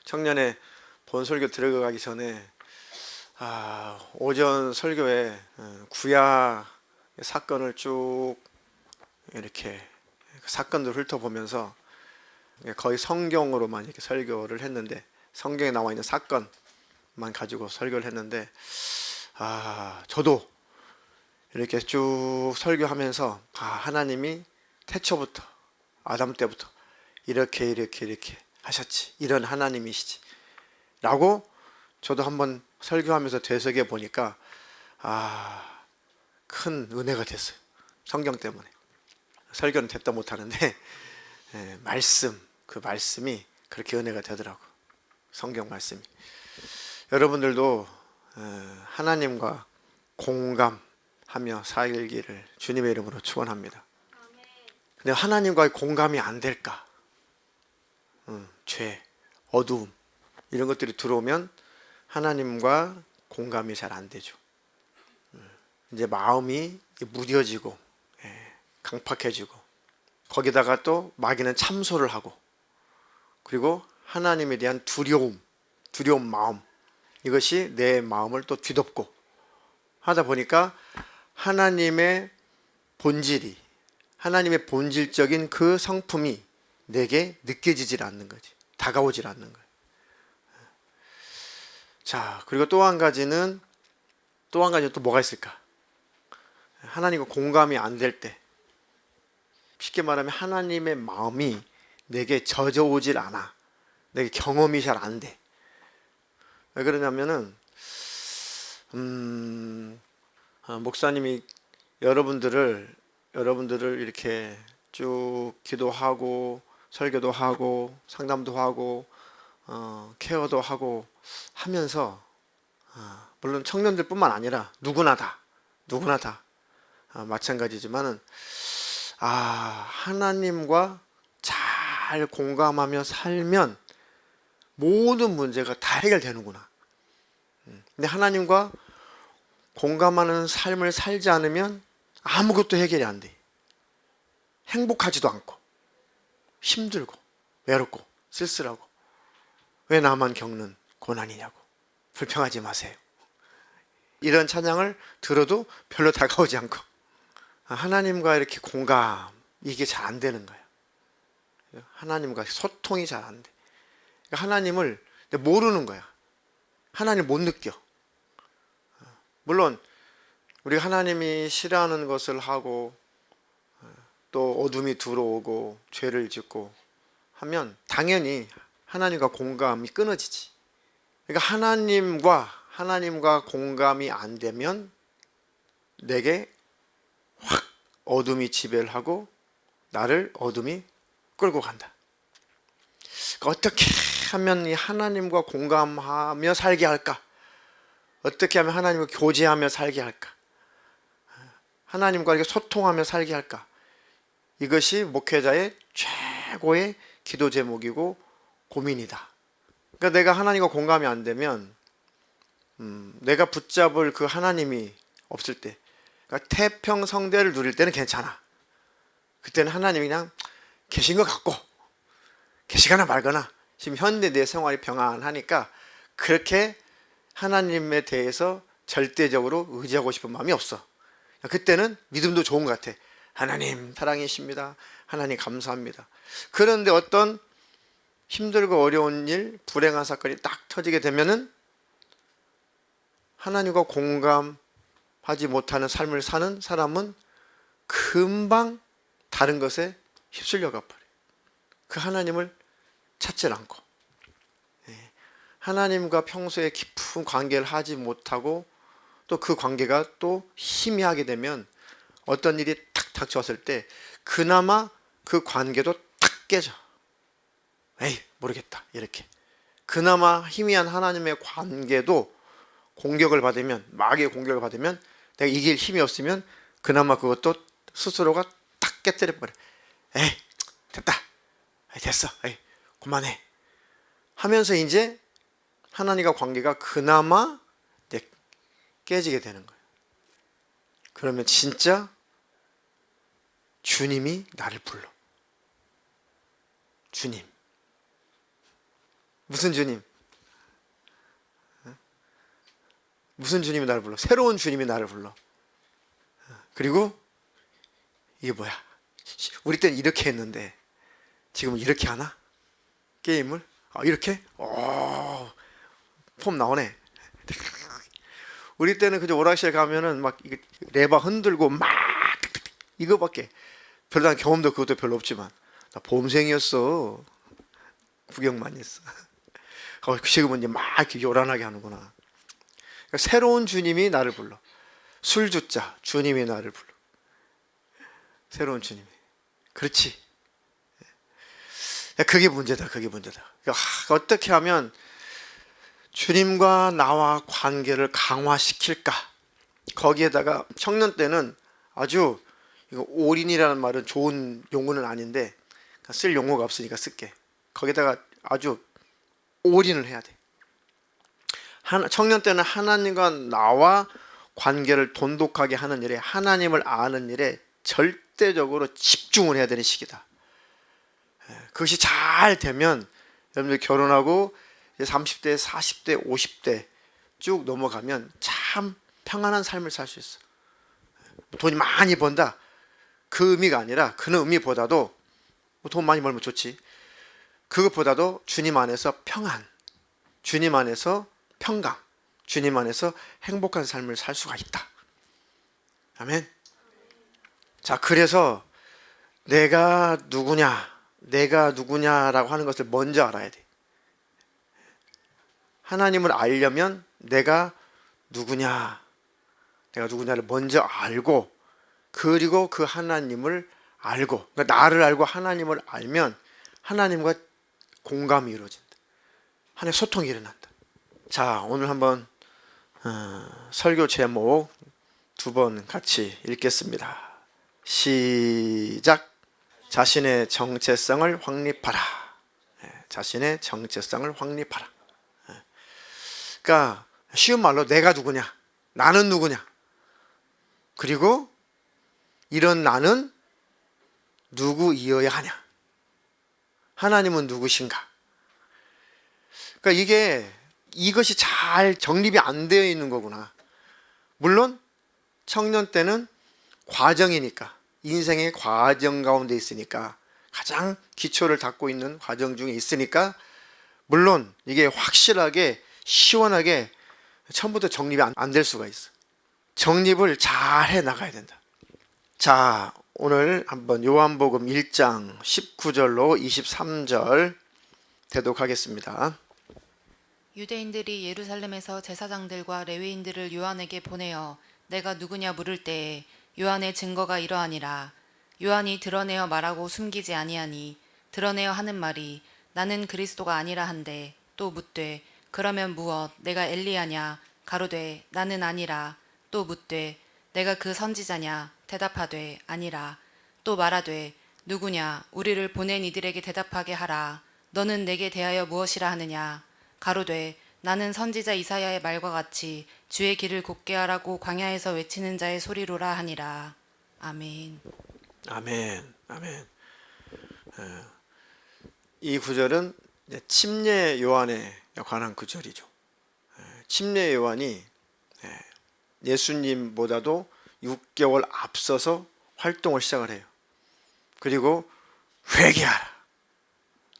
청년의 본설교 들어가기 전에 오전 설교에 구약 사건을 쭉 이렇게 사건들을 훑어보면서 거의 성경으로만 이렇게 설교를 했는데, 성경에 나와 있는 사건만 가지고 설교를 했는데, 저도 이렇게 쭉 설교하면서 하나님이 태초부터 아담 때부터 이렇게 하셨지, 이런 하나님이시지 라고 저도 한번 설교하면서 되새겨 보니까 큰 은혜가 됐어요. 성경 때문에. 설교는 됐다 못하는데 그 말씀이 그렇게 은혜가 되더라고. 성경 말씀이. 여러분들도 하나님과 공감하며 살기를 주님의 이름으로 축원합니다. 근데 하나님과의 공감이 안 될까? 죄, 어두움 이런 것들이 들어오면 하나님과 공감이 잘 안 되죠. 이제 마음이 무뎌지고 강팍해지고, 거기다가 또 마귀는 참소를 하고, 그리고 하나님에 대한 두려운 마음, 이것이 내 마음을 또 뒤덮고 하다 보니까 하나님의 본질적인 그 성품이 내게 느껴지질 않는 거지. 다가오질 않는 거예요. 자, 그리고 또 한 가지는 또 뭐가 있을까? 하나님과 공감이 안 될 때, 쉽게 말하면 하나님의 마음이 내게 젖어오질 않아. 내게 경험이 잘 안 돼. 왜 그러냐면은 목사님이 여러분들을 이렇게 쭉 기도하고 설교도 하고 상담도 하고 케어도 하고 하면서, 물론 청년들뿐만 아니라 누구나 다 마찬가지지만은 하나님과 잘 공감하며 살면 모든 문제가 다 해결되는구나. 근데 하나님과 공감하는 삶을 살지 않으면 아무것도 해결이 안 돼. 행복하지도 않고 힘들고 외롭고 쓸쓸하고, 왜 나만 겪는 고난이냐고. 불평하지 마세요. 이런 찬양을 들어도 별로 다가오지 않고, 하나님과 이렇게 공감, 이게 잘 안 되는 거예요. 하나님과 소통이 잘 안 돼. 하나님을 모르는 거야. 하나님을 못 느껴. 물론 우리가 하나님이 싫어하는 것을 하고 또 어둠이 들어오고 죄를 짓고 하면 당연히 하나님과 공감이 끊어지지. 그러니까 하나님과 공감이 안 되면 내게 확 어둠이 지배를 하고 나를 어둠이 끌고 간다. 그러니까 어떻게 하면 이 하나님과 공감하며 살게 할까? 어떻게 하면 하나님과 교제하며 살게 할까? 하나님과 이렇게 소통하며 살게 할까? 이것이 목회자의 최고의 기도 제목이고 고민이다. 그러니까 내가 하나님과 공감이 안 되면 내가 붙잡을 그 하나님이 없을 때, 그러니까 태평성대를 누릴 때는 괜찮아. 그때는 하나님이 그냥 계신 것 같고 계시거나 말거나, 지금 현대 내 생활이 평안하니까 그렇게 하나님에 대해서 절대적으로 의지하고 싶은 마음이 없어. 그때는 믿음도 좋은 것 같아. 하나님 사랑이십니다. 하나님 감사합니다. 그런데 어떤 힘들고 어려운 일, 불행한 사건이 딱 터지게 되면은 하나님과 공감하지 못하는 삶을 사는 사람은 금방 다른 것에 휩쓸려 가버려. 그 하나님을 찾지 않고, 하나님과 평소에 깊은 관계를 하지 못하고 또 그 관계가 또 희미하게 되면 어떤 일이 탁 닥쳐왔을 때 그나마 그 관계도 탁 깨져. 에이 모르겠다 이렇게. 그나마 희미한 하나님의 관계도 공격을 받으면, 마귀의 공격을 받으면, 내가 이길 힘이 없으면 그나마 그것도 스스로가 탁 깨뜨려 버려. 에이 됐다, 에이, 됐어, 에이 그만해 하면서 이제 하나님과 관계가 그나마 깨지게 되는 거예요. 그러면 진짜 주님이 나를 불러. 주님. 무슨 주님? 무슨 주님이 나를 불러? 새로운 주님이 나를 불러. 그리고 이게 뭐야? 우리 때는 이렇게 했는데 지금은 이렇게 하나? 게임을? 이렇게? 폼 나오네. 우리 때는 그저 오락실 가면은 막 레버 흔들고 막 이거밖에 별다른 경험도 그것도 별로 없지만 나 보험생이었어. 구경만 했어. 지금은 이제 막 이렇게 요란하게 하는구나. 그러니까 새로운 주님이 나를 불러. 술주자 주님이 나를 불러. 새로운 주님이. 그렇지. 그게 문제다. 그게 문제다. 어떻게 하면 주님과 나와 관계를 강화시킬까? 거기에다가 청년 때는 아주 이거 올인이라는 말은 좋은 용어는 아닌데 쓸 용어가 없으니까 쓸게. 거기다가 아주 올인을 해야 돼. 청년 때는 하나님과 나와 관계를 돈독하게 하는 일에, 하나님을 아는 일에 절대적으로 집중을 해야 되는 시기다. 그것이 잘 되면 여러분들 결혼하고 30대, 40대, 50대 쭉 넘어가면 참 평안한 삶을 살 수 있어. 돈이 많이 번다. 그 의미가 아니라 그 의미보다도 돈 많이 벌면 좋지. 그것보다도 주님 안에서 평안, 주님 안에서 평강, 주님 안에서 행복한 삶을 살 수가 있다. 아멘. 자, 그래서 내가 누구냐라고 하는 것을 먼저 알아야 돼. 하나님을 알려면 내가 누구냐를 먼저 알고, 그리고 그 하나님을 알고, 그러니까 나를 알고 하나님을 알면 하나님과 공감이 이루어진다. 하나님의 소통이 일어난다. 자, 오늘 한번 설교 제목 두 번 같이 읽겠습니다. 시작. 자신의 정체성을 확립하라. 자신의 정체성을 확립하라. 그러니까 쉬운 말로 내가 누구냐, 나는 누구냐, 그리고 이런 나는 누구이어야 하냐, 하나님은 누구신가. 그러니까 이것이 잘 정립이 안 되어 있는 거구나. 물론 청년 때는 과정이니까, 인생의 과정 가운데 있으니까, 가장 기초를 닦고 있는 과정 중에 있으니까 물론 이게 확실하게 시원하게 처음부터 정립이 안 될 수가 있어. 정립을 잘 해 나가야 된다. 자, 오늘 한번 요한복음 1장 19절로 23절 대독하겠습니다. 유대인들이 예루살렘에서 제사장들과 레위인들을 요한에게 보내어 내가 누구냐 물을 때에 요한의 증거가 이러하니라. 요한이 드러내어 말하고 숨기지 아니하니 드러내어 하는 말이 나는 그리스도가 아니라 한데, 또 묻되 그러면 무엇 내가 엘리야냐, 가로되 나는 아니라. 또 묻되 내가 그 선지자냐, 대답하되 아니라. 또 말하되 누구냐, 우리를 보낸 이들에게 대답하게 하라. 너는 내게 대하여 무엇이라 하느냐. 가로되 나는 선지자 이사야의 말과 같이 주의 길을 곧게 하라고 광야에서 외치는 자의 소리로라 하니라. 아멘. 아멘. 아멘. 이 구절은 침례 요한에 관한 구절이죠. 침례 요한이 예수님보다도 6개월 앞서서 활동을 시작을 해요. 그리고 회개하라,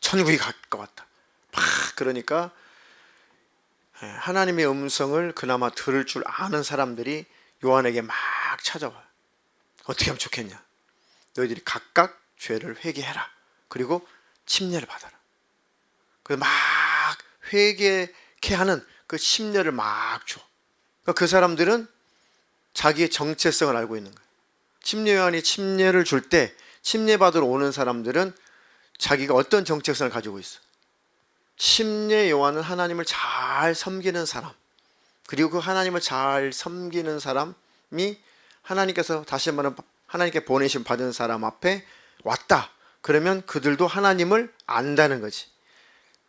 천국이 가까웠다. 그러니까 하나님의 음성을 그나마 들을 줄 아는 사람들이 요한에게 막 찾아와요. 어떻게 하면 좋겠냐. 너희들이 각각 죄를 회개해라. 그리고 침례를 받아라. 그래서 막 회개케 하는 그 침례를 막 줘. 그러니까 그 사람들은 자기의 정체성을 알고 있는 거예요. 침례 요한이 침례를 줄 때 침례 받으러 오는 사람들은 자기가 어떤 정체성을 가지고 있어. 침례 요한은 하나님을 잘 섬기는 사람, 그리고 그 하나님을 잘 섬기는 사람이 하나님께서 다시 한번 하나님께 보내심 받은 사람 앞에 왔다. 그러면 그들도 하나님을 안다는 거지.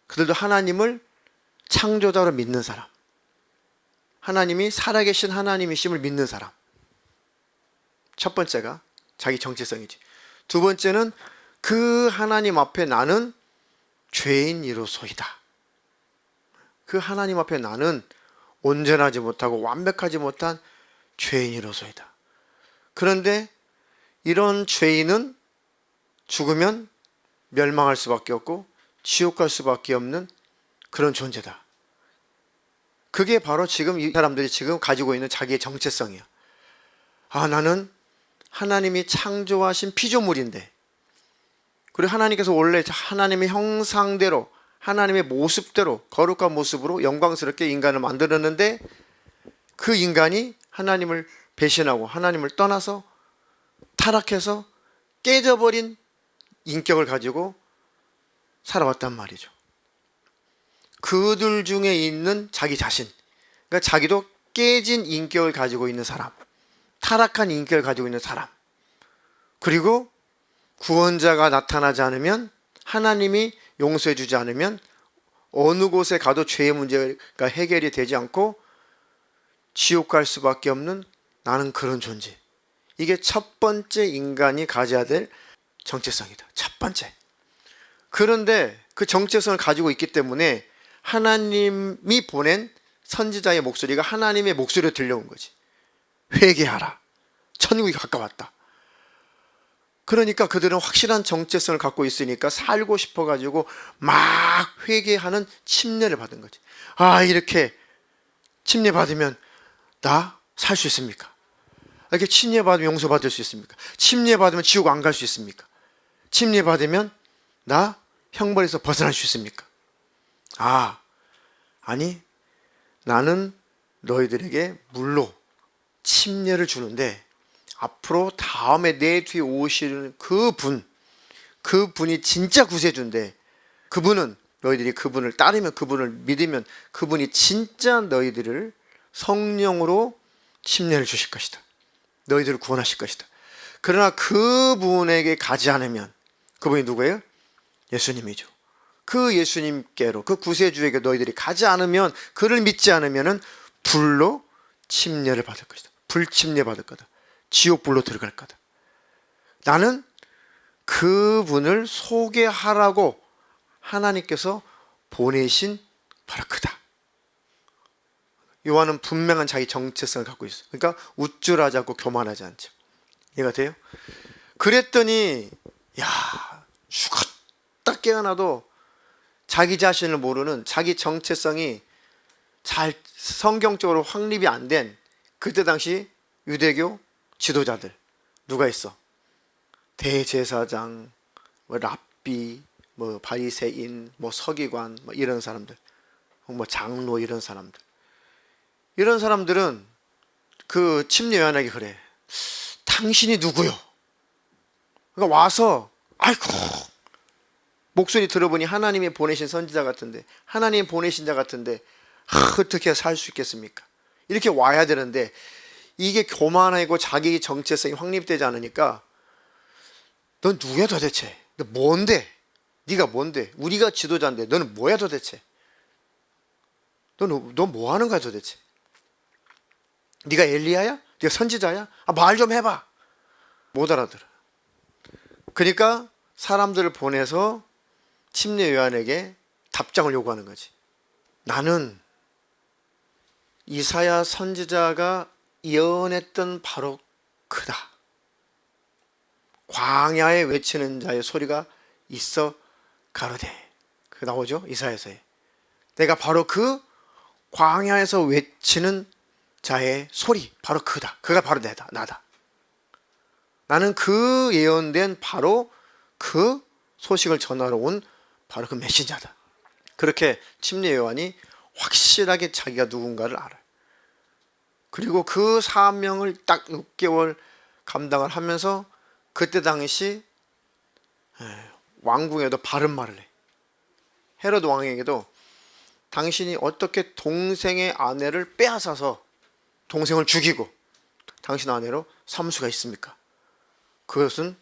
그들도 하나님을 창조자로 믿는 사람, 하나님이 살아계신 하나님이심을 믿는 사람. 첫 번째가 자기 정체성이지. 두 번째는 그 하나님 앞에 나는 죄인이로소이다. 그 하나님 앞에 나는 온전하지 못하고 완벽하지 못한 죄인이로소이다. 그런데 이런 죄인은 죽으면 멸망할 수밖에 없고 지옥 갈 수밖에 없는 그런 존재다. 그게 바로 지금 이 사람들이 지금 가지고 있는 자기의 정체성이야. 아, 나는 하나님이 창조하신 피조물인데, 그리고 하나님께서 원래 하나님의 형상대로 하나님의 모습대로 거룩한 모습으로 영광스럽게 인간을 만들었는데, 그 인간이 하나님을 배신하고 하나님을 떠나서 타락해서 깨져버린 인격을 가지고 살아왔단 말이죠. 그들 중에 있는 자기 자신, 그러니까 자기도 깨진 인격을 가지고 있는 사람, 타락한 인격을 가지고 있는 사람, 그리고 구원자가 나타나지 않으면, 하나님이 용서해 주지 않으면 어느 곳에 가도 죄의 문제가 해결이 되지 않고 지옥 갈 수밖에 없는 나는 그런 존재. 이게 첫 번째 인간이 가져야 될 정체성이다. 첫 번째. 그런데 그 정체성을 가지고 있기 때문에 하나님이 보낸 선지자의 목소리가 하나님의 목소리로 들려온 거지. 회개하라. 천국이 가까웠다. 그러니까 그들은 확실한 정체성을 갖고 있으니까 살고 싶어가지고 막 회개하는 침례를 받은 거지. 아, 이렇게 침례 받으면 나 살 수 있습니까? 이렇게 침례 받으면 용서받을 수 있습니까? 침례 받으면 지옥 안 갈 수 있습니까? 침례 받으면 나 형벌에서 벗어날 수 있습니까? 아, 아니, 나는 너희들에게 물로 침례를 주는데 앞으로 다음에 내 뒤에 오시는 그분이 진짜 구세주인데, 그분은 너희들이 그분을 따르면, 그분을 믿으면 그분이 진짜 너희들을 성령으로 침례를 주실 것이다. 너희들을 구원하실 것이다. 그러나 그분에게 가지 않으면, 그분이 누구예요? 예수님이죠. 그 예수님께로, 그 구세주에게 너희들이 가지 않으면, 그를 믿지 않으면 불로 침례를 받을 것이다. 불침례 받을 거다. 지옥불로 들어갈 거다. 나는 그분을 소개하라고 하나님께서 보내신 바로 그다. 요한은 분명한 자기 정체성을 갖고 있어. 그러니까 우쭐하지 않고 교만하지 않죠. 이해가 돼요? 그랬더니 야, 죽었다 깨어나도 자기 자신을 모르는, 자기 정체성이 잘 성경적으로 확립이 안 된 그때 당시 유대교 지도자들 누가 있어? 대제사장, 뭐 랍비, 뭐 바리새인, 뭐 서기관, 뭐 이런 사람들, 뭐 장로, 이런 사람들. 이런 사람들은 그 침례 요한에게 그래. 당신이 누구요? 그러니까 와서, 아이고, 목소리 들어보니 하나님이 보내신 선지자 같은데, 하나님이 보내신 자 같은데, 어떻게 살 수 있겠습니까? 이렇게 와야 되는데, 이게 교만하고 자기 정체성이 확립되지 않으니까, 넌 누구야 도대체? 너 뭔데? 네가 뭔데? 우리가 지도자인데 너는 뭐야 도대체? 넌 뭐 하는 거야 도대체? 네가 엘리야야? 네가 선지자야? 아, 말 좀 해봐. 못 알아들어. 그러니까 사람들을 보내서 침례 요한에게 답장을 요구하는 거지. 나는 이사야 선지자가 예언했던 바로 그다. 광야에 외치는 자의 소리가 있어 가로되. 그 나오죠? 이사야서에. 내가 바로 그 광야에서 외치는 자의 소리, 바로 그다. 그가 바로 나다. 나는 그 예언된 바로 그 소식을 전하러 온 바로 그 메신저다. 그렇게 침례 요한이 확실하게 자기가 누군가를 알아요. 그리고 그 사명을 딱 6개월 감당을 하면서 그때 당시 왕궁에도 바른 말을 해. 헤로드 왕에게도 당신이 어떻게 동생의 아내를 빼앗아서 동생을 죽이고 당신 아내로 삼을 수가 있습니까? 그것은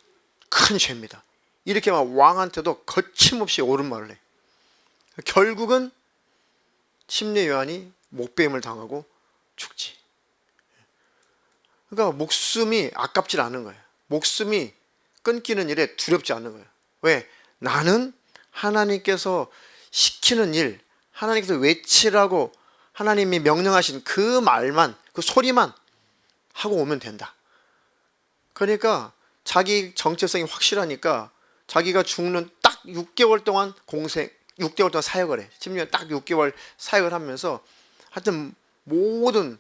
큰 죄입니다. 이렇게 막 왕한테도 거침없이 옳은 말을 해. 결국은 침례 요한이 목배임을 당하고 죽지. 그러니까 목숨이 아깝질 않은 거예요. 목숨이 끊기는 일에 두렵지 않는 거예요. 왜? 나는 하나님께서 시키는 일, 하나님께서 외치라고 하나님이 명령하신 그 말만, 그 소리만 하고 오면 된다. 그러니까 자기 정체성이 확실하니까 자기가 죽는 딱 6개월 동안 6개월 동안 사역을 해. 10년 딱 6개월 사역을 하면서 하여튼 모든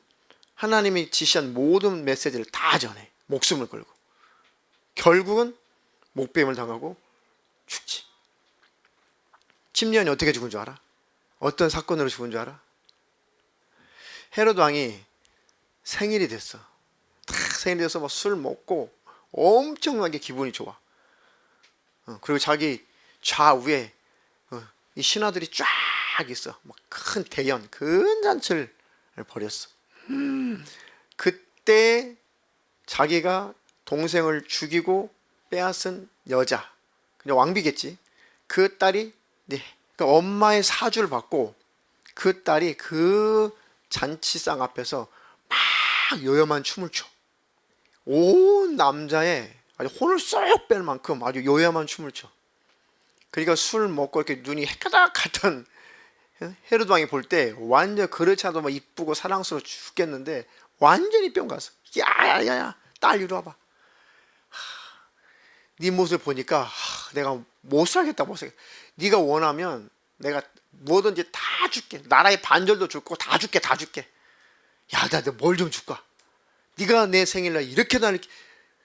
하나님이 지시한 모든 메시지를 다 전해. 목숨을 걸고. 결국은 목배임을 당하고 죽지. 심리언이 어떻게 죽은 줄 알아? 어떤 사건으로 죽은 줄 알아? 헤로드 왕이 생일이 됐어. 딱 생일이 돼서 막 술 먹고 엄청나게 기분이 좋아. 그리고 자기 좌우에 이 신하들이 쫙 있어. 막 큰 대연, 큰 잔치를 벌였어. 그때 자기가 동생을 죽이고 빼앗은 여자, 그냥 왕비겠지. 그 딸이 그러니까 엄마의 사주를 받고 그 딸이 그 잔치상 앞에서 막 요염한 춤을 춰. 온 남자의 아주 혼을 쏙 뺄 만큼 아주 요염한 춤을 춰. 그러니까 술 먹고 이렇게 눈이 해가닥하던 헤로드 왕이 볼 때 완전 그렇지 않아도 막 이쁘고 사랑스러워 죽겠는데 완전히 뿅 갔어. 야야야야, 딸 이리 와봐. 네 모습을 보니까 내가 못 살겠다, 못 살겠다. 네가 원하면 내가 뭐든지 다 줄게. 나라의 반절도 줄 거고 다 줄게, 다 줄게. 야, 나 뭘 좀 줄까? 네가 내 생일날 이렇게 나를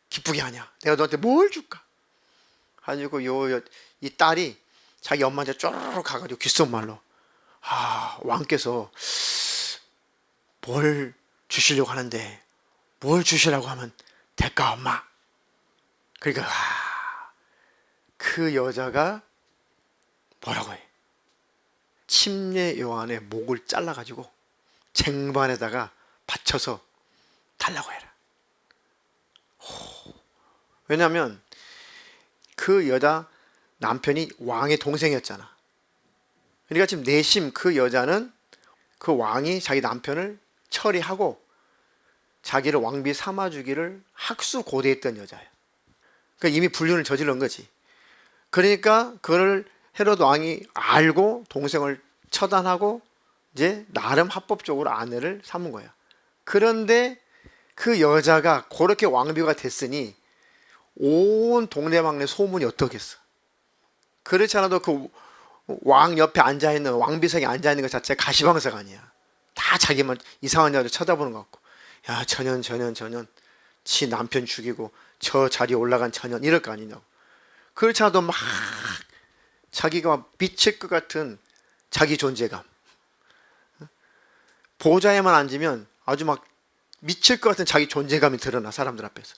기쁘게 하냐? 내가 너한테 뭘 줄까? 가지고 이 딸이 자기 엄마한테 쪼르륵 가가지고 귓속말로 왕께서 뭘 주시려고 하는데 뭘 주시라고 하면 될까, 엄마? 그러니까 그 여자가 뭐라고 해? 침례 요한의 목을 잘라가지고 쟁반에다가 받쳐서 달라고 해라. 왜냐하면 그 여자 남편이 왕의 동생이었잖아. 그러니까 지금 내심 그 여자는 그 왕이 자기 남편을 처리하고 자기를 왕비 삼아주기를 학수고대했던 여자예요. 그러니까 이미 불륜을 저지른 거지. 그러니까 그걸 헤로드 왕이 알고 동생을 처단하고 이제 나름 합법적으로 아내를 삼은 거야. 그런데 그 여자가 그렇게 왕비가 됐으니 온 동네방네 소문이 어떻겠어. 그렇지 않아도 그 왕 옆에 앉아있는 왕비석에 앉아있는 것 자체가 가시방석 아니야. 다 자기만 이상한 여자 쳐다보는 것 같고, 야 전현 지 남편 죽이고 저 자리에 올라간 전현 이럴 거 아니냐고. 그렇지 않아도 막 자기가 미칠 것 같은 자기 존재감, 보좌에만 앉으면 아주 막 미칠 것 같은 자기 존재감이 드러나, 사람들 앞에서.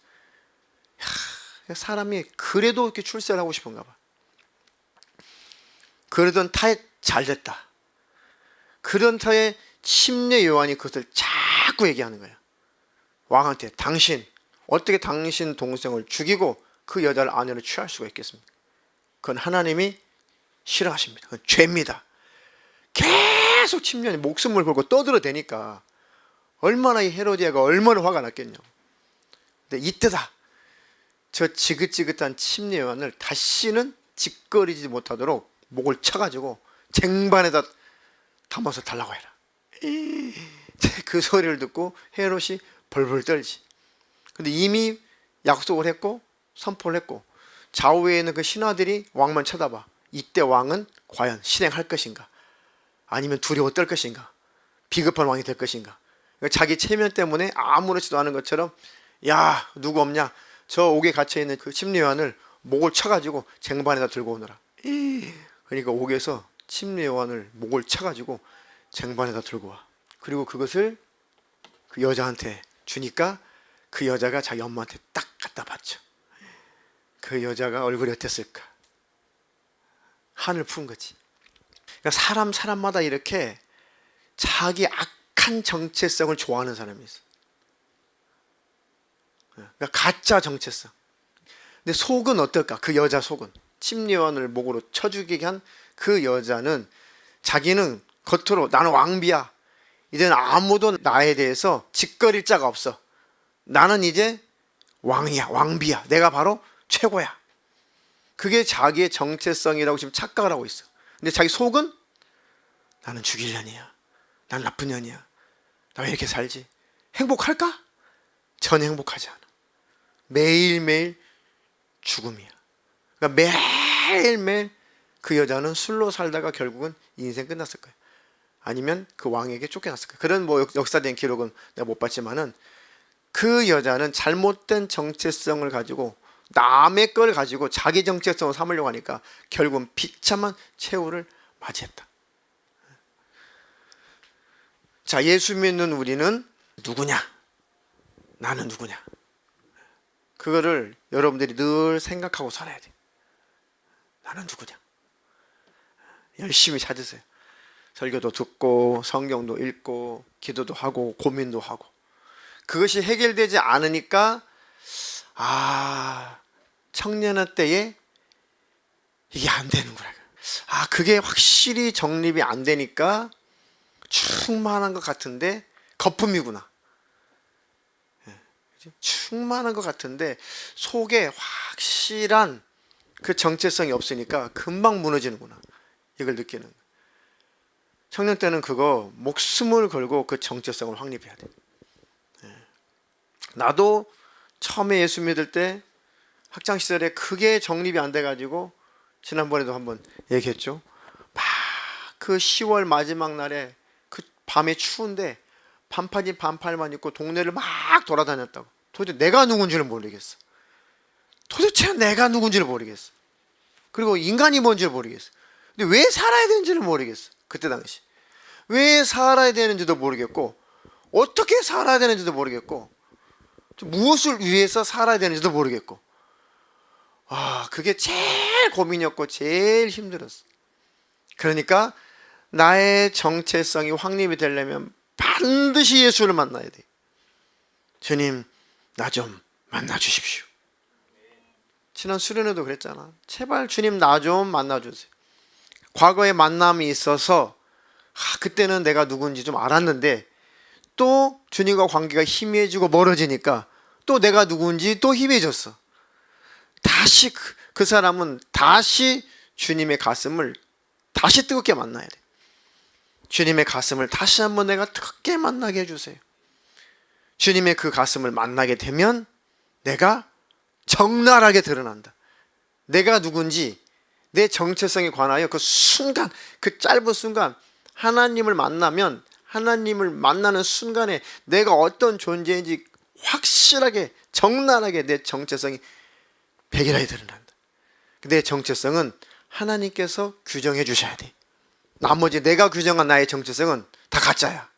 사람이 그래도 이렇게 출세를 하고 싶은가 봐. 그러던 타에 잘됐다. 그런 터에 침례 요한이 그것을 자꾸 얘기하는 거예요. 왕한테 어떻게 당신 동생을 죽이고 그 여자를 아내로 취할 수가 있겠습니까? 그건 하나님이 싫어하십니다. 그건 죄입니다. 계속 침례이 목숨을 걸고 떠들어대니까 얼마나 이 헤로디아가 얼마나 화가 났겠냐고. 근데 이때다. 저 지긋지긋한 침례 요한을 다시는 짓거리지 못하도록 목을 쳐가지고 쟁반에다 담아서 달라고 해라. 그 소리를 듣고 헤롯이 벌벌 떨지. 근데 이미 약속을 했고 선포를 했고 좌우에 있는 그 신하들이 왕만 쳐다봐. 이때 왕은 과연 실행할 것인가? 아니면 두려워 떨 것인가? 비겁한 왕이 될 것인가? 자기 체면 때문에 아무렇지도 않은 것처럼, 야 누구 없냐? 저 옥에 갇혀있는 그 침례 요한을 목을 쳐가지고 쟁반에다 들고 오너라. 그러니까 옥에서 침례 요한을 목을 쳐가지고 쟁반에다 들고 와. 그리고 그것을 그 여자한테 주니까 그 여자가 자기 엄마한테 딱 갖다 바쳐. 그 여자가 얼굴이 어땠을까? 한을 푼 거지. 그러니까 사람마다 이렇게 자기 악한 정체성을 좋아하는 사람이 있어. 그러니까 가짜 정체성. 근데 속은 어떨까? 그 여자 속은, 침례 요한을 목으로 쳐 죽이게 한 그 여자는 자기는 겉으로 나는 왕비야. 이제는 아무도 나에 대해서 짓거릴 자가 없어. 나는 이제 왕이야, 왕비야. 내가 바로 최고야. 그게 자기의 정체성이라고 지금 착각을 하고 있어. 근데 자기 속은 나는 죽일 년이야. 난 나쁜 년이야. 나 왜 이렇게 살지? 행복할까? 전혀 행복하지 않아. 매일매일 죽음이야. 그러니까 매일매일 그 여자는 술로 살다가 결국은 인생 끝났을 거야. 아니면 그 왕에게 쫓겨났을 거야. 그런 뭐 역사된 기록은 내가 못 봤지만은 그 여자는 잘못된 정체성을 가지고 남의 걸 가지고 자기 정체성을 삼으려고 하니까 결국은 비참한 최후를 맞이했다. 자, 예수 믿는 우리는 누구냐? 나는 누구냐? 그거를 여러분들이 늘 생각하고 살아야 돼. 나는 누구냐? 열심히 찾으세요. 설교도 듣고 성경도 읽고 기도도 하고 고민도 하고. 그것이 해결되지 않으니까 청년의 때에 이게 안 되는구나. 그게 확실히 정립이 안 되니까 충만한 것 같은데 거품이구나. 충만한 것 같은데 속에 확실한 그 정체성이 없으니까 금방 무너지는구나. 이걸 느끼는 거예요. 청년 때는 그거 목숨을 걸고 그 정체성을 확립해야 돼. 나도 처음에 예수 믿을 때 학창시절에 크게 정립이 안 돼가지고 지난번에도 한번 얘기했죠. 막 그 10월 마지막 날에 그 밤에 추운데 반팔이 반팔만 입고 동네를 막 돌아다녔다고. 도대체 내가 누군지를 모르겠어. 도대체 내가 누군지를 모르겠어. 그리고 인간이 뭔지를 모르겠어. 근데 왜 살아야 되는지를 모르겠어. 그때 당시 왜 살아야 되는지도 모르겠고 어떻게 살아야 되는지도 모르겠고 무엇을 위해서 살아야 되는지도 모르겠고 그게 제일 고민이었고 제일 힘들었어. 그러니까 나의 정체성이 확립이 되려면 반드시 예수를 만나야 돼. 주님, 나 좀 만나 주십시오. 지난 수련회도 그랬잖아. 제발 주님 나 좀 만나 주세요. 과거에 만남이 있어서 그때는 내가 누군지 좀 알았는데 또 주님과 관계가 희미해지고 멀어지니까 또 내가 누군지 또 희미해졌어. 다시 그 사람은 다시 주님의 가슴을 다시 뜨겁게 만나야 돼. 주님의 가슴을 다시 한번 내가 뜨겁게 만나게 해주세요. 주님의 그 가슴을 만나게 되면 내가 적나라하게 드러난다. 내가 누군지 내 정체성에 관하여 그 순간, 그 짧은 순간 하나님을 만나면 하나님을 만나는 순간에 내가 어떤 존재인지 확실하게 적나라하게 내 정체성이 백일하게 드러난다. 내 정체성은 하나님께서 규정해 주셔야 돼. 나머지 내가 규정한 나의 정체성은 다 가짜야.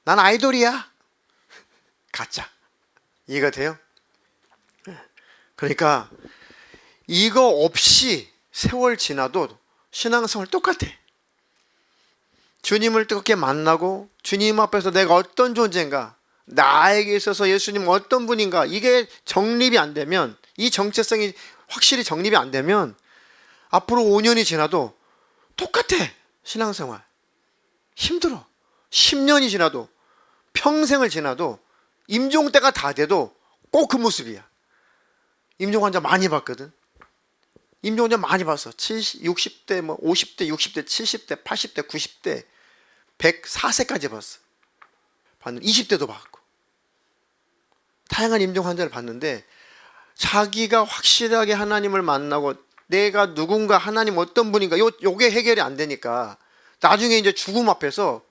난 아이돌이야. 가짜. 이해가 돼요? 그러니까 이거 없이 세월 지나도 신앙생활 똑같아. 주님을 뜨겁게 만나고 주님 앞에서 내가 어떤 존재인가, 나에게 있어서 예수님 어떤 분인가, 이게 정립이 안 되면, 이 정체성이 확실히 정립이 안 되면 앞으로 5년이 지나도 똑같아. 신앙생활 힘들어. 10년이 지나도, 평생을 지나도, 임종 때가 다 돼도 꼭 그 모습이야. 임종 환자 많이 봤거든. 임종 환자 많이 봤어. 60대, 50대, 60대, 70대, 80대, 90대, 104세까지 봤어. 20대도 봤고. 다양한 임종 환자를 봤는데 자기가 확실하게 하나님을 만나고 내가 누군가, 하나님 어떤 분인가, 요게 해결이 안 되니까 나중에 이제 죽음 앞에서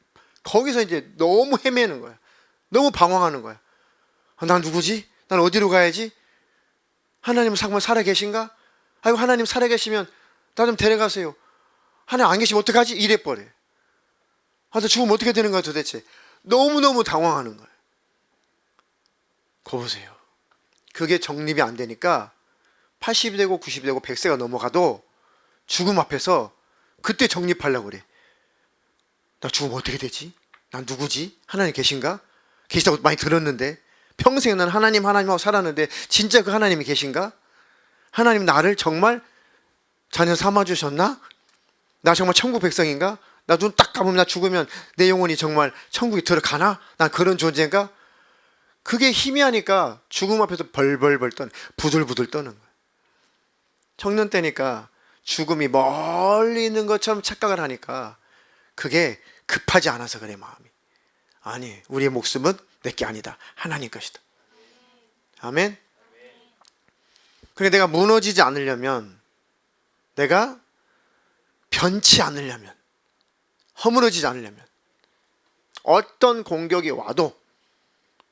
거기서 이제 너무 헤매는 거야. 너무 방황하는 거야. 난 누구지? 난 어디로 가야지? 하나님은 정말 살아계신가? 아이고, 하나님 살아계시면 나 좀 데려가세요. 하나님 안 계시면 어떡하지? 이래버려. 나 죽으면 어떻게 되는 거야 도대체? 너무너무 당황하는 거야. 거 보세요. 그게 정립이 안 되니까 80이 되고 90이 되고 100세가 넘어가도 죽음 앞에서 그때 정립하려고 그래. 나 죽으면 어떻게 되지? 난 누구지? 하나님 계신가? 계시다고 많이 들었는데 평생 난 하나님하고 살았는데 진짜 그 하나님이 계신가? 하나님 나를 정말 자녀 삼아주셨나? 나 정말 천국 백성인가? 나 눈 딱 감으면 나 죽으면 내 영혼이 정말 천국에 들어가나? 난 그런 존재인가? 그게 희미하니까 죽음 앞에서 벌벌벌 부들부들 떠는 거야. 청년 때니까 죽음이 멀리 있는 것처럼 착각을 하니까 그게 급하지 않아서 그래, 마음이. 아니, 우리의 목숨은 내게 아니다. 하나님 것이다. 아멘. 그러니까 내가 무너지지 않으려면, 내가 변치 않으려면, 허물어지지 않으려면, 어떤 공격이 와도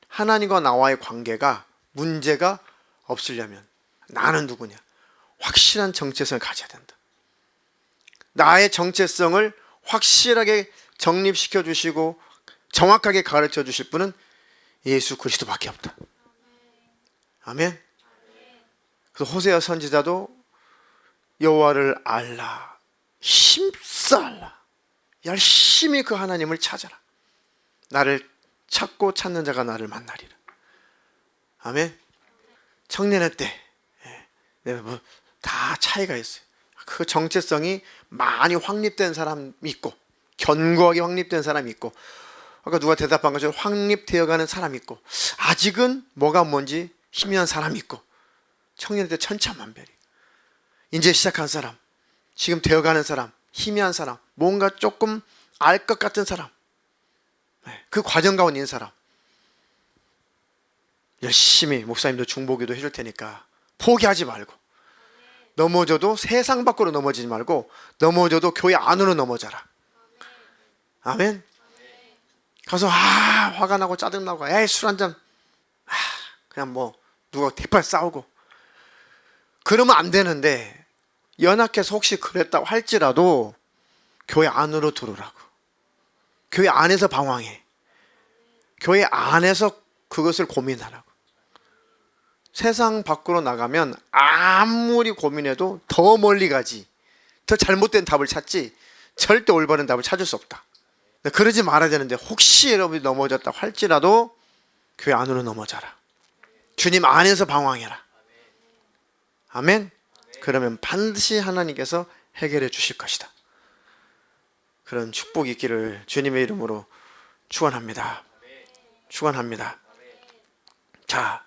하나님과 나와의 관계가 문제가 없으려면 나는 누구냐? 확실한 정체성을 가져야 된다. 나의 정체성을 확실하게 정립시켜 주시고 정확하게 가르쳐 주실 분은 예수 그리스도밖에 없다. 아멘. 그래서 호세아 선지자도 여호와를 알라, 힘써 알라, 열심히 그 하나님을 찾아라. 나를 찾고 찾는 자가 나를 만나리라. 아멘. 청년의 때 다 차이가 있어요. 그 정체성이 많이 확립된 사람이 있고, 견고하게 확립된 사람이 있고, 아까 누가 대답한 것처럼 확립되어가는 사람이 있고, 아직은 뭐가 뭔지 희미한 사람이 있고, 청년의 때 천차만별이. 이제 시작한 사람, 지금 되어가는 사람, 희미한 사람, 뭔가 조금 알 것 같은 사람, 그 과정 가운데 있는 사람, 열심히 목사님도 중보기도 해줄 테니까 포기하지 말고, 넘어져도 세상 밖으로 넘어지지 말고 넘어져도 교회 안으로 넘어져라. 아멘. 가서 화가 나고 짜증나고 에이 술 한잔 그냥 뭐 누가 대판 싸우고 그러면 안 되는데, 연약해서 혹시 그랬다고 할지라도 교회 안으로 들어오라고. 교회 안에서 방황해. 교회 안에서 그것을 고민하라고. 세상 밖으로 나가면 아무리 고민해도 더 멀리 가지, 더 잘못된 답을 찾지 절대 올바른 답을 찾을 수 없다. 그러지 말아야 되는데, 혹시 여러분이 넘어졌다고 할지라도 교회 안으로 넘어져라. 주님 안에서 방황해라. 아멘. 그러면 반드시 하나님께서 해결해 주실 것이다. 그런 축복이 있기를 주님의 이름으로 축원합니다. 축원합니다. 자,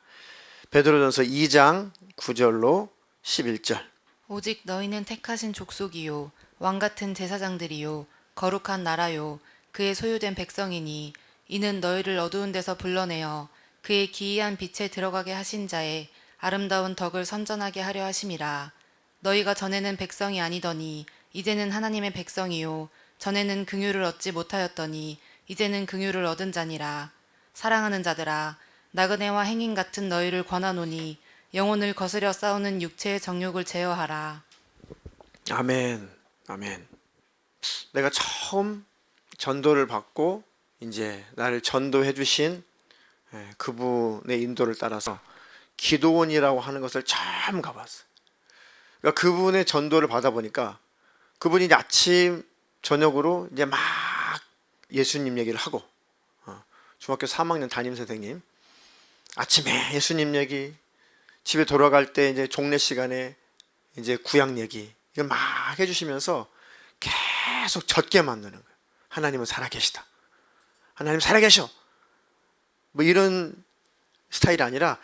베드로전서 2장 9절로 11절. 오직 너희는 택하신 족속이요 왕같은 제사장들이요 거룩한 나라요 그의 소유된 백성이니 이는 너희를 어두운 데서 불러내어 그의 기이한 빛에 들어가게 하신 자의 아름다운 덕을 선전하게 하려 하심이라. 너희가 전에는 백성이 아니더니 이제는 하나님의 백성이요 전에는 긍휼을 얻지 못하였더니 이제는 긍휼을 얻은 자니라. 사랑하는 자들아, 나그네와 행인 같은 너희를 권하노니 영혼을 거스려 싸우는 육체의 정욕을 제어하라. 아멘. 아멘. 내가 처음 전도를 받고 이제 나를 전도해 주신 그분의 인도를 따라서 기도원이라고 하는 것을 처음 가봤어요. 그러니까 그분의 전도를 받아보니까 그분이 이제 아침 저녁으로 이제 막 예수님 얘기를 하고, 중학교 3학년 담임 선생님 아침에 예수님 얘기, 집에 돌아갈 때 이제 종례 시간에 이제 구약 얘기 이걸 막 해주시면서 계속 젖게 만드는 거예요. 하나님은 살아계시다. 하나님 살아계셔. 뭐 이런 스타일이 아니라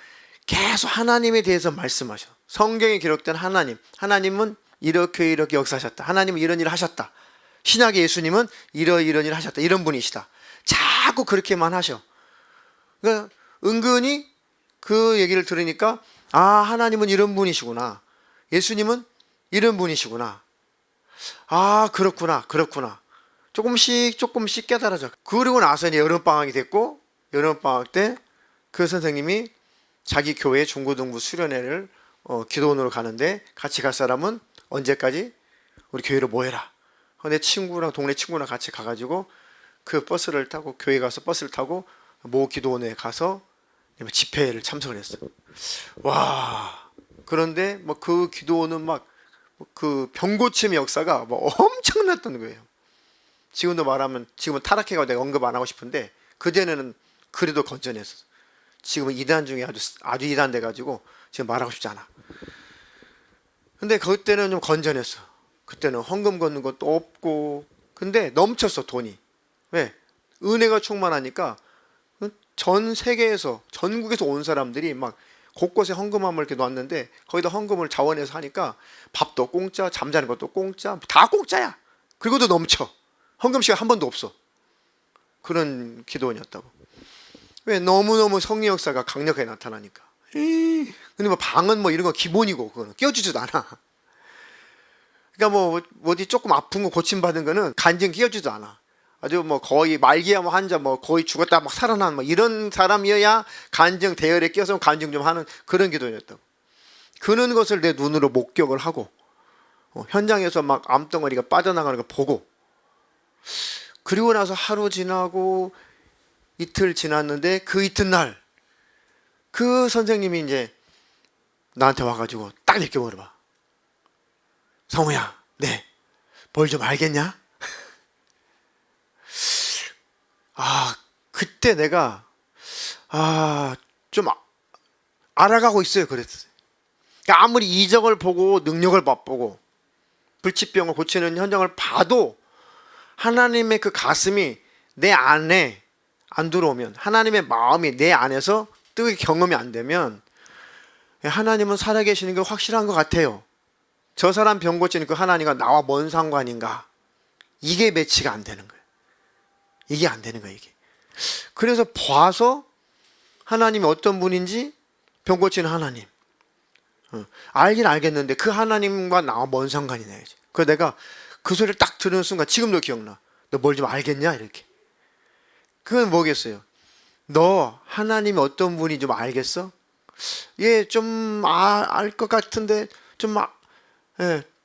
계속 하나님에 대해서 말씀하셔. 성경에 기록된 하나님은 이렇게 역사하셨다. 하나님은 이런 일을 하셨다. 신약의 예수님은 이런 일을 하셨다. 이런 분이시다. 자꾸 그렇게만 하셔. 그러니까 은근히 그 얘기를 들으니까 하나님은 이런 분이시구나. 예수님은 이런 분이시구나. 그렇구나. 조금씩 깨달아져. 그러고 나서 이제 여름방학이 됐고, 여름방학 때 그 선생님이 자기 교회 중고등부 수련회를 기도원으로 가는데 같이 갈 사람은 언제까지? 우리 교회로 모여라. 내 친구랑 동네 친구랑 같이 가가지고 그 버스를 타고 교회 가서 버스를 타고 모 기도원에 가서 집회를 참석을 했어요. 와, 그런데 뭐 그 기도원은 막 그 병고침의 역사가 뭐 엄청났던 거예요. 지금도 말하면 지금은 타락해가지고 내가 언급 안 하고 싶은데 그전에는 그래도 건전했어. 지금은 이단 중에 아주 이단 돼가지고 지금 말하고 싶지 않아. 근데 그때는 좀 건전했어. 그때는 헌금 걷는 것도 없고, 근데 넘쳤어 돈이. 왜? 은혜가 충만하니까 전 세계에서 전국에서 온 사람들이 막 곳곳에 헌금함을 이렇게 놨는데 거기다 헌금을 자원해서 하니까 밥도 공짜, 잠자는 것도 공짜, 다 공짜야. 그리고도 넘쳐. 헌금 시간 한 번도 없어. 그런 기도원이었다고. 왜? 너무너무 성령 역사가 강력하게 나타나니까. 근데 뭐 방은 뭐 이런 거 기본이고 그거는 끼워주지도 않아. 그러니까 뭐 어디 조금 아픈 거 고침받은 거는 간증 끼워주지도 않아. 아주 뭐 거의 말기암 환자 뭐 거의 죽었다 막 살아난 뭐 이런 사람이어야 간증 대열에 끼어서 간증 좀 하는 그런 기도였다고. 그런 것을 내 눈으로 목격을 하고 현장에서 막 암덩어리가 빠져나가는 걸 보고, 그리고 나서 하루 지나고 이틀 지났는데 그 이튿날 그 선생님이 이제 나한테 와가지고 딱 이렇게 물어봐. 성우야, 네, 뭘 좀 알겠냐? 그때 내가 좀 알아가고 있어요 그랬어요. 그러니까 아무리 이적을 보고 능력을 맛보고 불치병을 고치는 현장을 봐도 하나님의 그 가슴이 내 안에 안 들어오면, 하나님의 마음이 내 안에서 뜨겁게 경험이 안 되면 하나님은 살아계시는 게 확실한 것 같아요. 저 사람 병 고치는 그 하나님과 나와 뭔 상관인가, 이게 매치가 안 되는 거예요. 이게 안 되는 거예요 이게. 그래서 봐서 하나님이 어떤 분인지, 병 고치는 하나님 알긴 알겠는데 그 하나님과 나와 뭔 상관이냐. 그래서 내가 그 소리를 딱 들은 순간 지금도 기억나. 너 뭘 좀 알겠냐 이렇게. 그건 뭐겠어요? 너 하나님이 어떤 분이 좀 알겠어? 예, 좀 알 것 같은데 좀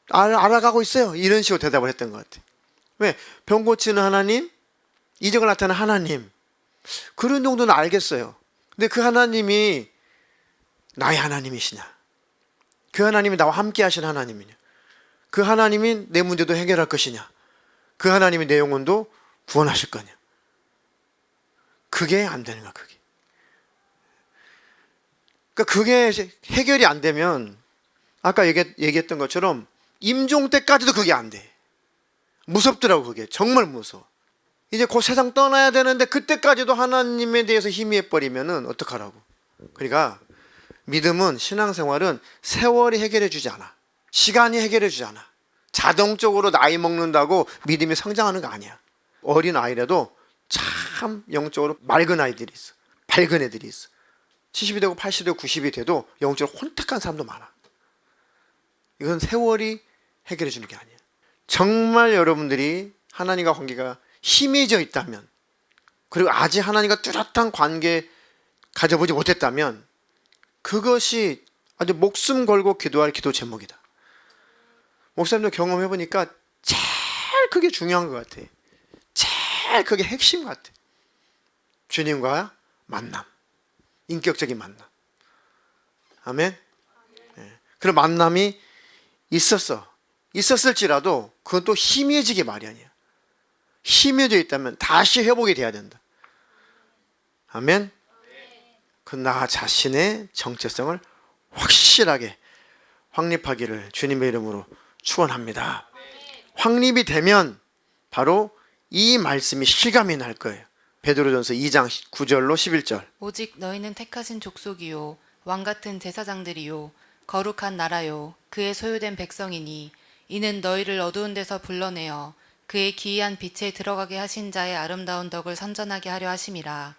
알아가고 있어요. 이런 식으로 대답을 했던 것 같아. 왜? 병 고치는 하나님, 이적을 나타내는 하나님, 그런 정도는 알겠어요. 근데 그 하나님이 나의 하나님이시냐? 그 하나님이 나와 함께 하신 하나님이냐? 그 하나님이 내 문제도 해결할 것이냐? 그 하나님이 내 영혼도 구원하실 거냐? 그게 안 되는 거야, 그게. 그러니까 그게 해결이 안 되면 아까 얘기했던 것처럼 임종 때까지도 그게 안 돼. 무섭더라고, 그게. 정말 무서워. 이제 곧 세상 떠나야 되는데 그때까지도 하나님에 대해서 희미해버리면은 어떡하라고. 그러니까 믿음은, 신앙생활은 세월이 해결해 주지 않아. 시간이 해결해 주지 않아. 자동적으로 나이 먹는다고 믿음이 성장하는 거 아니야. 어린 아이라도 참 영적으로 맑은 아이들이 있어. 밝은 애들이 있어. 70이 되고 80이 되고 90이 돼도 영적으로 혼탁한 사람도 많아. 이건 세월이 해결해 주는 게 아니야. 정말 여러분들이 하나님과 관계가 희미해져 있다면, 그리고 아직 하나님과 뚜렷한 관계 가져보지 못했다면 그것이 아주 목숨 걸고 기도할 기도 제목이다. 목사님도 경험해보니까 제일 그게 중요한 것 같아. 제일 그게 핵심 같아. 주님과 만남, 인격적인 만남. 아멘. 네. 그런 만남이 있었을지라도 그건 또 희미해지기 마련이야. 희미해져 있다면 다시 회복이 돼야 된다. 아멘. 그 나 자신의 정체성을 확실하게 확립하기를 주님의 이름으로 축원합니다. 확립이 되면 바로 이 말씀이 실감이 날 거예요. 베드로전서 2장 9절로 11절. 오직 너희는 택하신 족속이요 왕 같은 제사장들이요 거룩한 나라요 그의 소유된 백성이니 이는 너희를 어두운 데서 불러내어 그의 기이한 빛에 들어가게 하신 자의 아름다운 덕을 선전하게 하려 하심이라.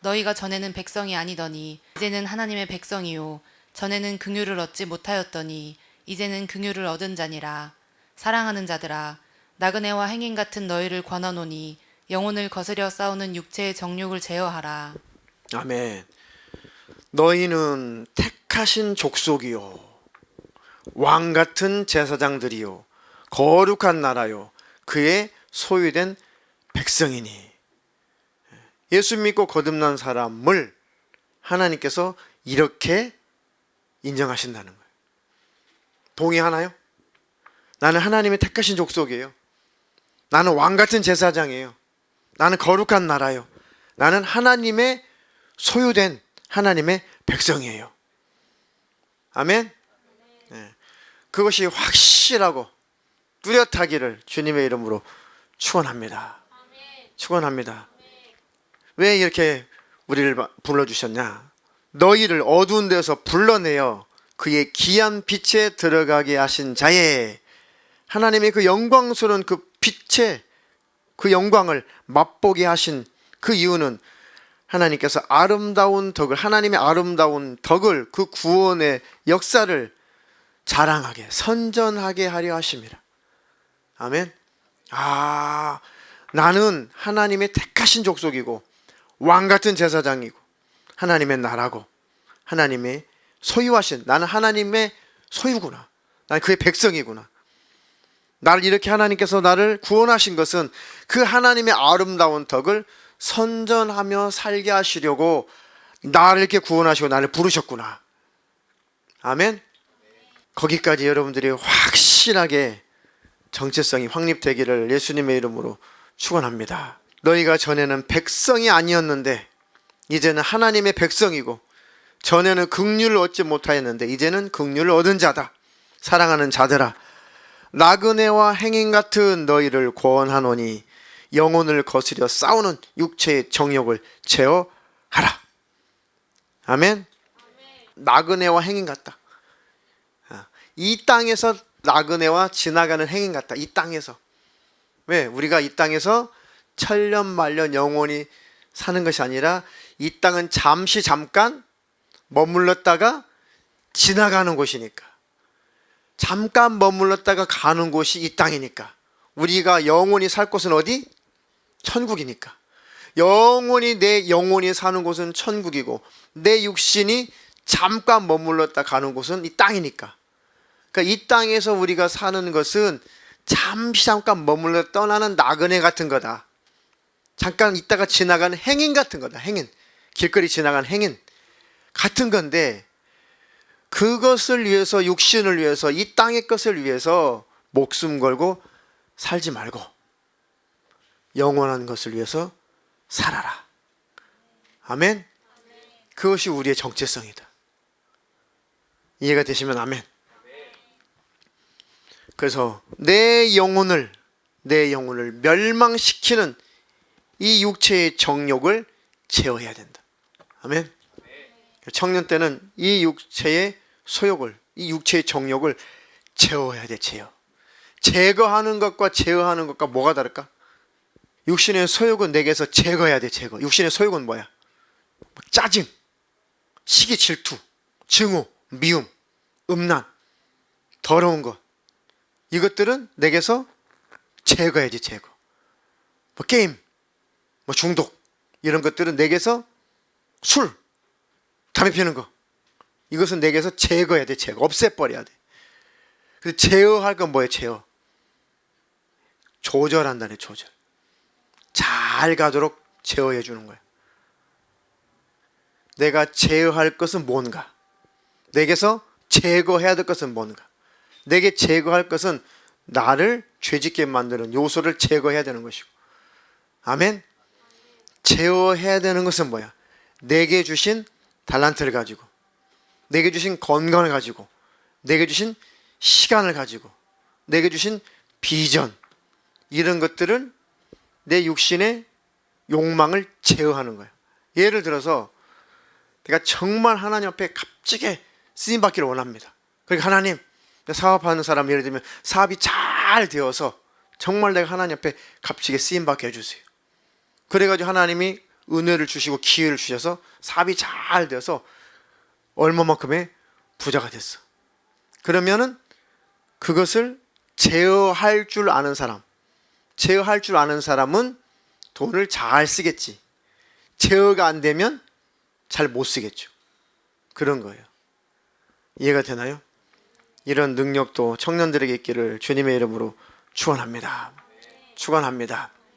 너희가 전에는 백성이 아니더니 이제는 하나님의 백성이요 전에는 긍휼을 얻지 못하였더니 이제는 긍휼을 얻은 자니라. 사랑하는 자들아 나그네와 행인 같은 너희를 권하노니 영혼을 거스려 싸우는 육체의 정욕을 제어하라. 아멘. 너희는 택하신 족속이요 왕 같은 제사장들이요 거룩한 나라요 그의 소유된 백성이니. 예수 믿고 거듭난 사람을 하나님께서 이렇게 인정하신다는 거예요. 동의하나요? 나는 하나님의 택하신 족속이에요. 나는 왕 같은 제사장이에요. 나는 거룩한 나라요. 나는 하나님의 소유된 하나님의 백성이에요. 아멘. 네. 그것이 확실하고 뚜렷하기를 주님의 이름으로 축원합니다. 축원합니다. 왜 이렇게 우리를 불러주셨냐? 너희를 어두운 데서 불러내어 그의 귀한 빛에 들어가게 하신 자에, 하나님의 그 영광스러운 그 빛의 그 영광을 맛보게 하신 그 이유는 하나님께서 아름다운 덕을, 하나님의 아름다운 덕을, 그 구원의 역사를 자랑하게, 선전하게 하려 하심이라. 아멘. 나는 하나님의 택하신 족속이고 왕같은 제사장이고 하나님의 나라고 하나님의 소유하신, 나는 하나님의 소유구나. 나는 그의 백성이구나. 나를 이렇게 하나님께서 나를 구원하신 것은 그 하나님의 아름다운 덕을 선전하며 살게 하시려고 나를 이렇게 구원하시고 나를 부르셨구나. 아멘. 거기까지 여러분들이 확실하게 정체성이 확립되기를 예수님의 이름으로 축원합니다. 너희가 전에는 백성이 아니었는데 이제는 하나님의 백성이고, 전에는 긍휼을 얻지 못하였는데 이제는 긍휼을 얻은 자다. 사랑하는 자들아, 나그네와 행인 같은 너희를 권하노니 영혼을 거스려 싸우는 육체의 정욕을 제어하라. 아멘. 나그네와 행인 같다. 이 땅에서 나그네와 지나가는 행인 같다. 이 땅에서. 왜? 우리가 이 땅에서 천년 만년 영원히 사는 것이 아니라 이 땅은 잠깐 머물렀다가 지나가는 곳이니까, 잠깐 머물렀다가 가는 곳이 이 땅이니까, 우리가 영원히 살 곳은 어디? 천국이니까. 영원히 내 영혼이 사는 곳은 천국이고 내 육신이 잠깐 머물렀다 가는 곳은 이 땅이니까. 그러니까 이 땅에서 우리가 사는 것은 잠깐 머물러 떠나는 나그네 같은 거다. 잠깐 있다가 지나가는 행인 같은 거다. 행인. 길거리 지나가는 행인 같은 건데, 그것을 위해서, 육신을 위해서, 이 땅의 것을 위해서 목숨 걸고 살지 말고 영원한 것을 위해서 살아라. 아멘. 그것이 우리의 정체성이다. 이해가 되시면 아멘. 그래서 내 영혼을 멸망시키는 이 육체의 정욕을 제어해야 된다. 아멘. 청년 때는 이 육체의 소욕을, 이 육체의 정욕을 제어해야 돼. 제거하는 것과 제어하는 것과 뭐가 다를까? 육신의 소욕은 내게서 제거해야 돼. 육신의 소욕은 뭐야? 짜증, 시기, 질투, 증오, 미움, 음란, 더러운 것, 이것들은 내게서 제거해야지. 게임, 중독, 이런 것들은 내게서, 술, 담배 피우는 거, 이것은 내게서 제거해야 돼. 없애버려야 돼. 그래서 제어할 건 뭐예요? 조절한다네. 조절. 잘 가도록 제어해 주는 거야. 내가 제어할 것은 뭔가, 내게서 제거해야 될 것은 뭔가, 내게 제거할 것은 나를 죄짓게 만드는 요소를 제거해야 되는 것이고. 아멘. 제어해야 되는 것은 뭐야? 내게 주신 달란트를 가지고, 내게 주신 건강을 가지고, 내게 주신 시간을 가지고, 내게 주신 비전, 이런 것들은 내 육신의 욕망을 제어하는 거야. 예를 들어서 내가 정말 하나님 앞에 값지게 쓰임받기를 원합니다. 그러니까 하나님, 사업하는 사람 예를 들면 사업이 잘 되어서 정말 내가 하나님 앞에 값지게 쓰임받게 해주세요. 그래가지고 하나님이 은혜를 주시고 기회를 주셔서 사업이 잘 되어서 얼마만큼의 부자가 됐어. 그러면은 그것을 제어할 줄 아는 사람은 돈을 잘 쓰겠지. 제어가 안 되면 잘 못 쓰겠죠. 그런 거예요. 이해가 되나요? 이런 능력도 청년들에게 있기를 주님의 이름으로 축원합니다. 축원합니다.